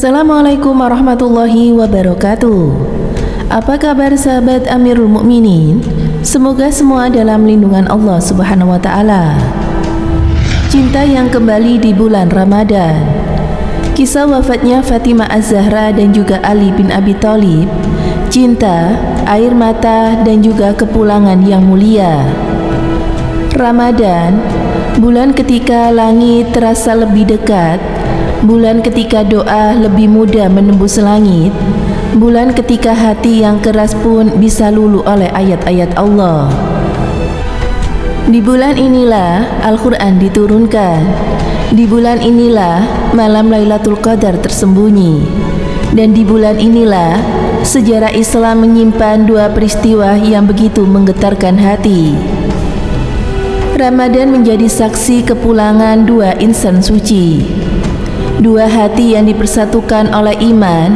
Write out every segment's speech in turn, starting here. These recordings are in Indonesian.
Assalamualaikum warahmatullahi wabarakatuh. Apa kabar sahabat Amirul Mukminin? Semoga semua dalam lindungan Allah Subhanahu wa taala. Cinta yang kembali di bulan Ramadan. Kisah wafatnya Fatimah Az-Zahra dan juga Ali bin Abi Thalib. Cinta, air mata dan juga kepulangan yang mulia. Ramadan, bulan ketika langit terasa lebih dekat, bulan ketika doa lebih mudah menembus langit, bulan ketika hati yang keras pun bisa luluh oleh ayat-ayat Allah. Di bulan inilah Al-Quran diturunkan. Di bulan inilah malam Lailatul Qadar tersembunyi. Dan di bulan inilah sejarah Islam menyimpan dua peristiwa yang begitu menggetarkan hati. Ramadan menjadi saksi kepulangan dua insan suci, dua hati yang dipersatukan oleh iman,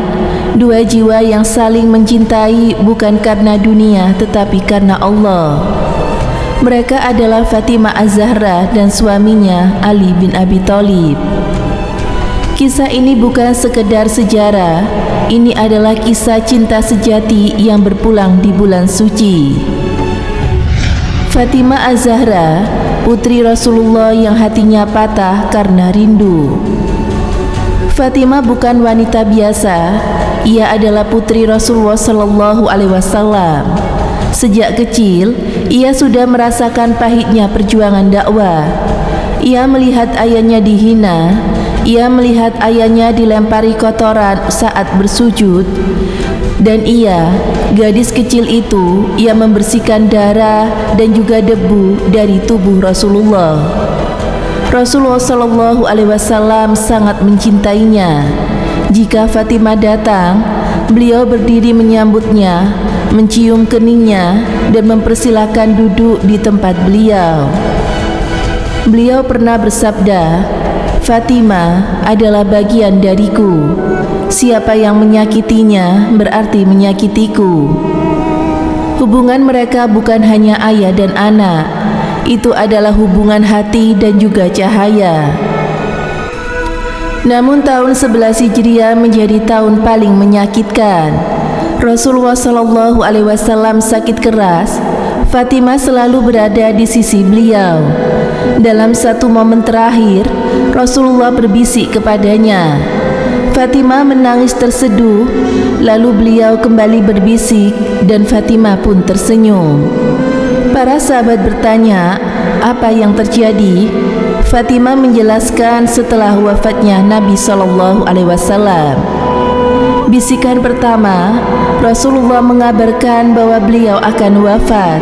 dua jiwa yang saling mencintai bukan karena dunia tetapi karena Allah. Mereka adalah Fatimah Az-Zahra dan suaminya Ali bin Abi Thalib. Kisah ini bukan sekedar sejarah, ini adalah kisah cinta sejati yang berpulang di bulan suci. Fatimah Az-Zahra, putri Rasulullah yang hatinya patah karena rindu. Fatimah bukan wanita biasa, ia adalah putri Rasulullah Sallallahu Alaihi Wasallam. Sejak kecil, ia sudah merasakan pahitnya perjuangan dakwah. Ia melihat ayahnya dihina, ia melihat ayahnya dilempari kotoran saat bersujud, dan ia, gadis kecil itu, ia membersihkan darah dan juga debu dari tubuh Rasulullah. Rasulullah Shallallahu Alaihi Wasallam sangat mencintainya. Jika Fatimah datang, beliau berdiri menyambutnya, mencium keningnya, dan mempersilahkan duduk di tempat beliau. Beliau pernah bersabda, "Fatimah adalah bagian dariku. Siapa yang menyakitinya berarti menyakitiku." Hubungan mereka bukan hanya ayah dan anak, itu adalah hubungan hati dan juga cahaya. Namun tahun 11 Hijriah menjadi tahun paling menyakitkan. Rasulullah Shallallahu Alaihi Wasallam sakit keras. Fatimah selalu berada di sisi beliau. Dalam satu momen terakhir, Rasulullah berbisik kepadanya. Fatimah menangis terseduh, lalu beliau kembali berbisik dan Fatimah pun tersenyum. Para sahabat bertanya, apa yang terjadi? Fatimah menjelaskan setelah wafatnya Nabi Sallallahu Alaihi Wasallam. Bisikan pertama, Rasulullah mengabarkan bahwa beliau akan wafat.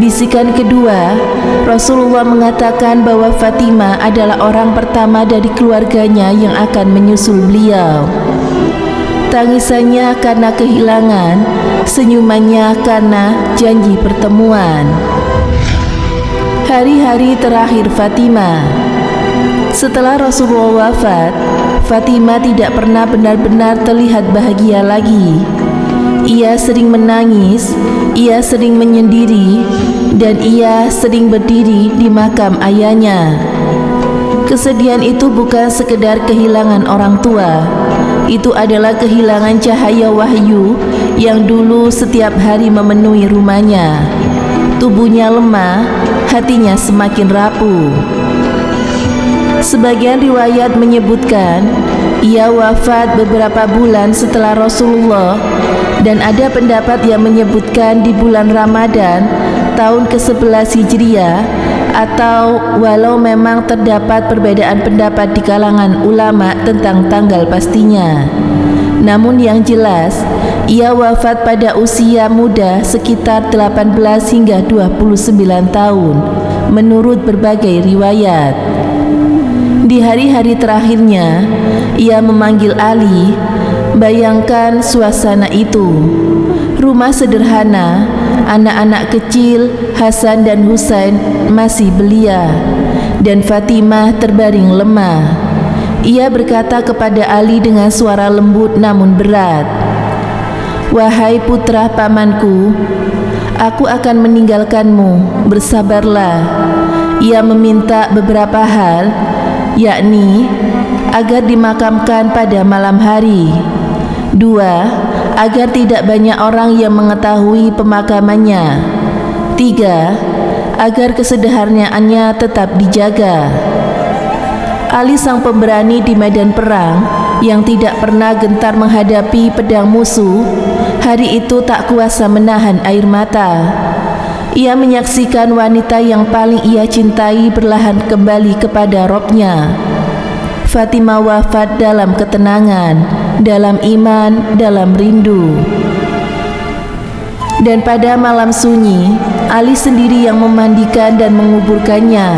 Bisikan kedua, Rasulullah mengatakan bahwa Fatimah adalah orang pertama dari keluarganya yang akan menyusul beliau. Tangisannya karena kehilangan, senyumannya karena janji pertemuan. Hari-hari terakhir Fatimah. Setelah Rasulullah wafat, Fatimah tidak pernah benar-benar terlihat bahagia lagi. Ia sering menangis, ia sering menyendiri, dan ia sering berdiri di makam ayahnya. Kesedihan itu bukan sekedar kehilangan orang tua, itu adalah kehilangan cahaya wahyu yang dulu setiap hari memenuhi rumahnya. Tubuhnya lemah, hatinya semakin rapuh. Sebagian riwayat menyebutkan ia wafat beberapa bulan setelah Rasulullah, dan ada pendapat yang menyebutkan di bulan Ramadan tahun ke-11 Hijriah, atau walau memang terdapat perbedaan pendapat di kalangan ulama tentang tanggal pastinya. Namun yang jelas, ia wafat pada usia muda sekitar 18 hingga 29 tahun menurut berbagai riwayat. Di hari-hari terakhirnya, ia memanggil Ali. Bayangkan suasana itu. Rumah sederhana, anak-anak kecil Hasan dan Husain masih belia, dan Fatimah terbaring lemah. Ia berkata kepada Ali dengan suara lembut namun berat, "Wahai putra pamanku, aku akan meninggalkanmu, bersabarlah." Ia meminta beberapa hal, yakni agar dimakamkan pada malam hari. 2. Agar tidak banyak orang yang mengetahui pemakamannya. 3. Agar kesederhanaannya tetap dijaga. Ali sang pemberani di medan perang yang tidak pernah gentar menghadapi pedang musuh, hari itu tak kuasa menahan air mata. Ia menyaksikan wanita yang paling ia cintai berlahan kembali kepada Robnya. Fatimah wafat dalam ketenangan, dalam iman, dalam rindu. Dan pada malam sunyi, Ali sendiri yang memandikan dan menguburkannya.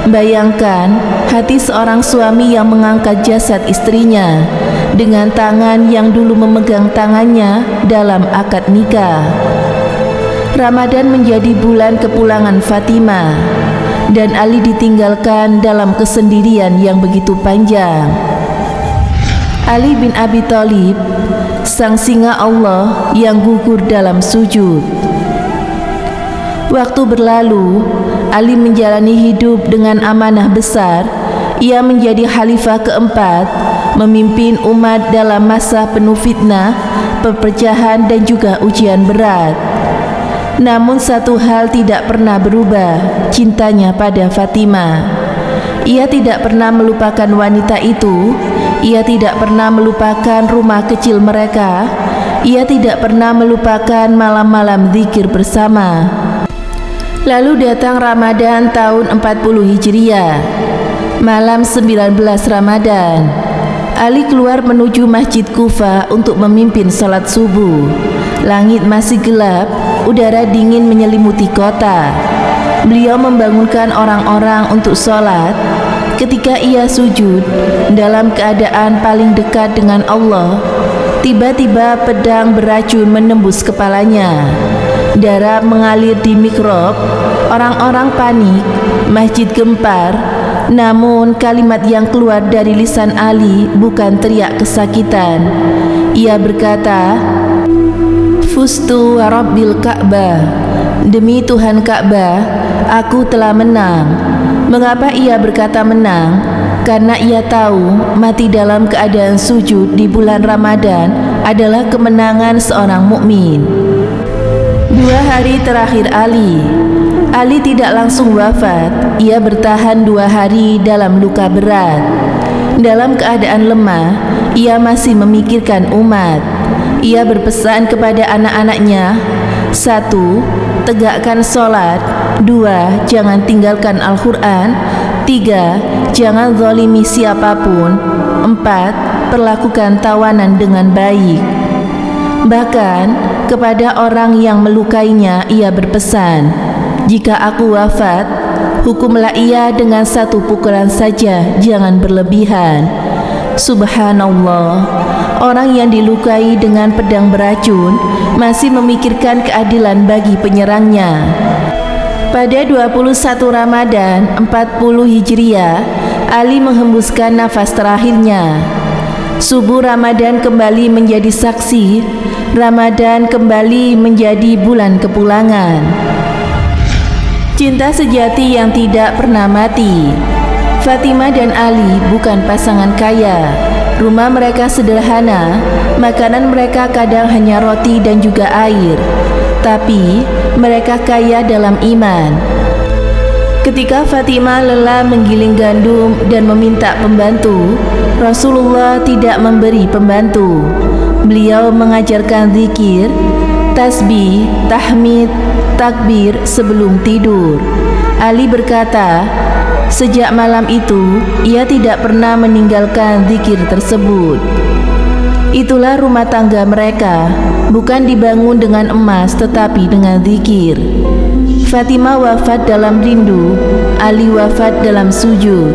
Bayangkan hati seorang suami yang mengangkat jasad istrinya dengan tangan yang dulu memegang tangannya dalam akad nikah. Ramadan menjadi bulan kepulangan Fatimah, dan Ali ditinggalkan dalam kesendirian yang begitu panjang. Ali bin Abi Thalib, sang singa Allah yang gugur dalam sujud. Waktu berlalu, Ali menjalani hidup dengan amanah besar. Ia menjadi khalifah keempat, memimpin umat dalam masa penuh fitnah, perpecahan dan juga ujian berat. Namun satu hal tidak pernah berubah, cintanya pada Fatimah. Ia tidak pernah melupakan wanita itu. Ia tidak pernah melupakan rumah kecil mereka. Ia tidak pernah melupakan malam-malam zikir bersama. Lalu datang Ramadan tahun 40 Hijriah. Malam 19 Ramadan, Ali keluar menuju Masjid Kufa untuk memimpin salat subuh. Langit masih gelap, udara dingin menyelimuti kota. Beliau membangunkan orang-orang untuk sholat. Ketika ia sujud dalam keadaan paling dekat dengan Allah, tiba-tiba pedang beracun menembus kepalanya. Darah mengalir di mihrab. Orang-orang panik, masjid gempar. Namun kalimat yang keluar dari lisan Ali bukan teriak kesakitan. Ia berkata, "Fustu wa Rabbil Ka'bah." Demi Tuhan Ka'bah, aku telah menang. Mengapa ia berkata menang? Karena ia tahu mati dalam keadaan sujud di bulan Ramadan adalah kemenangan seorang mukmin. 2 hari terakhir Ali tidak langsung wafat. Ia bertahan 2 hari dalam luka berat. Dalam keadaan lemah, ia masih memikirkan umat. Ia berpesan kepada anak-anaknya, 1. Tegakkan sholat. 2. Jangan tinggalkan Al-Quran. 3. Jangan zalimi siapapun. 4. Perlakukan tawanan dengan baik. Bahkan kepada orang yang melukainya ia berpesan, jika aku wafat, hukumlah ia dengan 1 pukulan saja, jangan berlebihan. Subhanallah, orang yang dilukai dengan pedang beracun masih memikirkan keadilan bagi penyerangnya. Pada 21 Ramadan 40 Hijriah, Ali menghembuskan nafas terakhirnya. Subuh Ramadan kembali menjadi saksi. Ramadan kembali menjadi bulan kepulangan. Cinta sejati yang tidak pernah mati. Fatimah dan Ali bukan pasangan kaya. Rumah mereka sederhana. Makanan mereka kadang hanya roti dan juga air. Tapi mereka kaya dalam iman. Ketika Fatimah lelah menggiling gandum dan meminta pembantu, Rasulullah tidak memberi pembantu. Beliau mengajarkan zikir, tasbih, tahmid, takbir sebelum tidur. Ali berkata, sejak malam itu ia tidak pernah meninggalkan zikir tersebut. Itulah rumah tangga mereka, bukan dibangun dengan emas tetapi dengan zikir. Fatimah wafat dalam rindu, Ali wafat dalam sujud.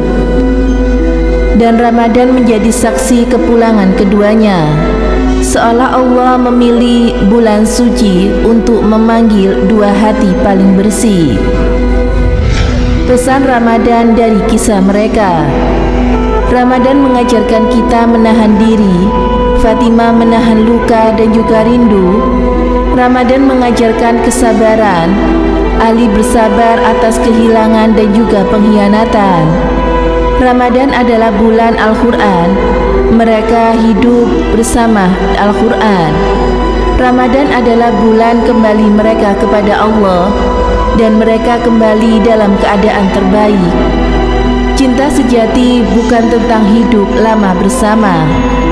Dan Ramadan menjadi saksi kepulangan keduanya. Seolah Allah memilih bulan suci untuk memanggil 2 hati paling bersih. Pesan Ramadan dari kisah mereka. Ramadan mengajarkan kita menahan diri. Fatimah menahan luka dan juga rindu. Ramadan mengajarkan kesabaran. Ali bersabar atas kehilangan dan juga pengkhianatan. Ramadan adalah bulan Al-Quran. Mereka hidup bersama Al-Quran. Ramadan adalah bulan kembali mereka kepada Allah, dan mereka kembali dalam keadaan terbaik. Cinta sejati bukan tentang hidup lama bersama,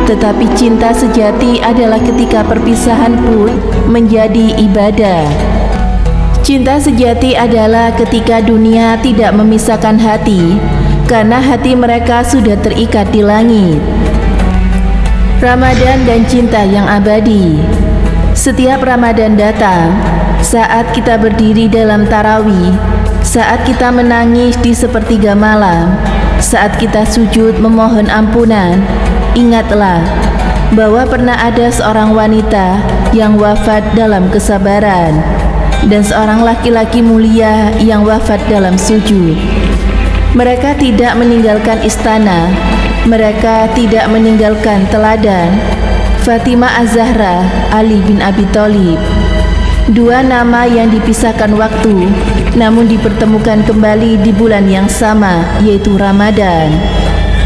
tetapi cinta sejati adalah ketika perpisahan pun menjadi ibadah. Cinta sejati adalah ketika dunia tidak memisahkan hati, karena hati mereka sudah terikat di langit. Ramadan dan cinta yang abadi. Setiap Ramadan datang, saat kita berdiri dalam tarawih, saat kita menangis di sepertiga malam, saat kita sujud memohon ampunan, ingatlah bahwa pernah ada seorang wanita yang wafat dalam kesabaran, dan seorang laki-laki mulia yang wafat dalam sujud. Mereka tidak meninggalkan istana, mereka tidak meninggalkan teladan. Fatimah Az-Zahra, Ali bin Abi Thalib, dua nama yang dipisahkan waktu, namun dipertemukan kembali di bulan yang sama, yaitu Ramadan.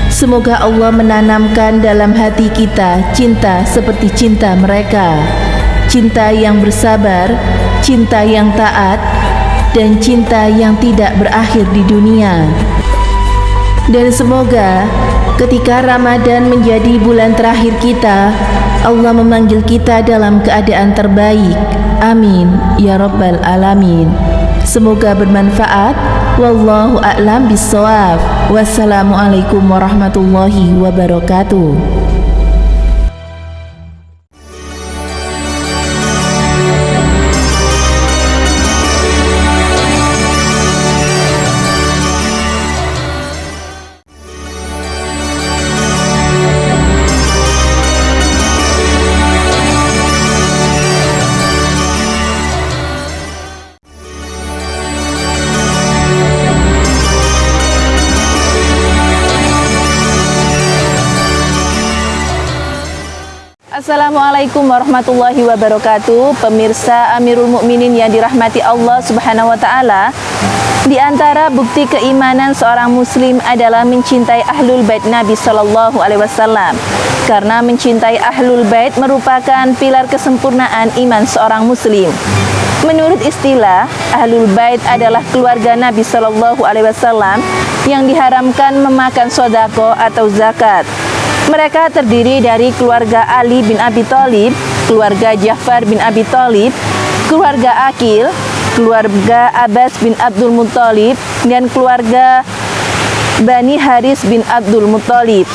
Semoga Allah menanamkan dalam hati kita cinta seperti cinta mereka, cinta yang bersabar, cinta yang taat, dan cinta yang tidak berakhir di dunia. Dan semoga ketika Ramadan menjadi bulan terakhir kita, Allah memanggil kita dalam keadaan terbaik. Amin ya rabbal alamin. Semoga bermanfaat. Wallahu a'lam bissawab. Wassalamualaikum warahmatullahi wabarakatuh. Assalamualaikum warahmatullahi wabarakatuh. Pemirsa Amirul Mukminin yang dirahmati Allah Subhanahu wa taala, di antara bukti keimanan seorang muslim adalah mencintai Ahlul Bait Nabi sallallahu alaihi wasallam. Karena mencintai Ahlul Bait merupakan pilar kesempurnaan iman seorang muslim. Menurut istilah, Ahlul Bait adalah keluarga Nabi sallallahu alaihi wasallam yang diharamkan memakan sedekah atau zakat. Mereka terdiri dari keluarga Ali bin Abi Thalib, keluarga Ja'far bin Abi Thalib, keluarga Aqil, keluarga Abbas bin Abdul Muttalib, dan keluarga Bani Haris bin Abdul Muttalib,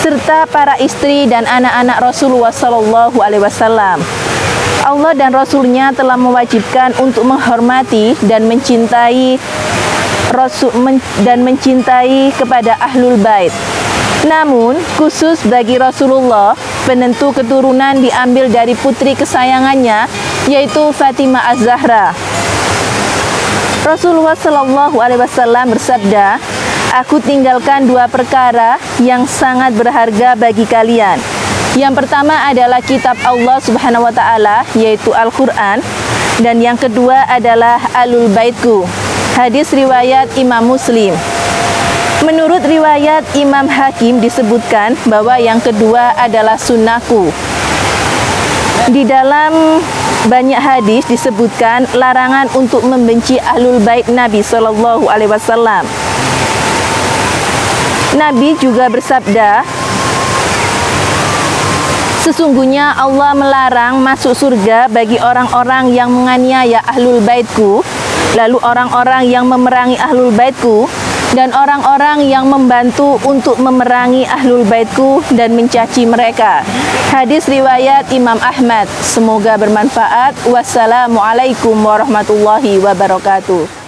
serta para istri dan anak-anak Rasulullah Sallallahu Alaihi Wasallam. Allah dan Rasulnya telah mewajibkan untuk menghormati dan mencintai mencintai kepada Ahlul Bait. Namun, khusus bagi Rasulullah, penentu keturunan diambil dari putri kesayangannya, yaitu Fatimah Az-Zahra. Rasulullah Shallallahu Alaihi Wasallam bersabda, "Aku tinggalkan dua perkara yang sangat berharga bagi kalian. Yang pertama adalah kitab Allah Subhanahu Wa Taala, yaitu Al-Quran, dan yang kedua adalah Ahlul Baitku." Hadis riwayat Imam Muslim. Menurut riwayat Imam Hakim disebutkan bahwa yang kedua adalah sunnahku. Di dalam banyak hadis disebutkan larangan untuk membenci Ahlul Bait Nabi Sallallahu Alaihi Wasallam. Nabi juga bersabda, "Sesungguhnya Allah melarang masuk surga bagi orang-orang yang menganiaya Ahlul Baitku, lalu orang-orang yang memerangi Ahlul Baitku, dan orang-orang yang membantu untuk memerangi Ahlul Baitku dan mencaci mereka." Hadis riwayat Imam Ahmad. Semoga bermanfaat. Wassalamualaikum warahmatullahi wabarakatuh.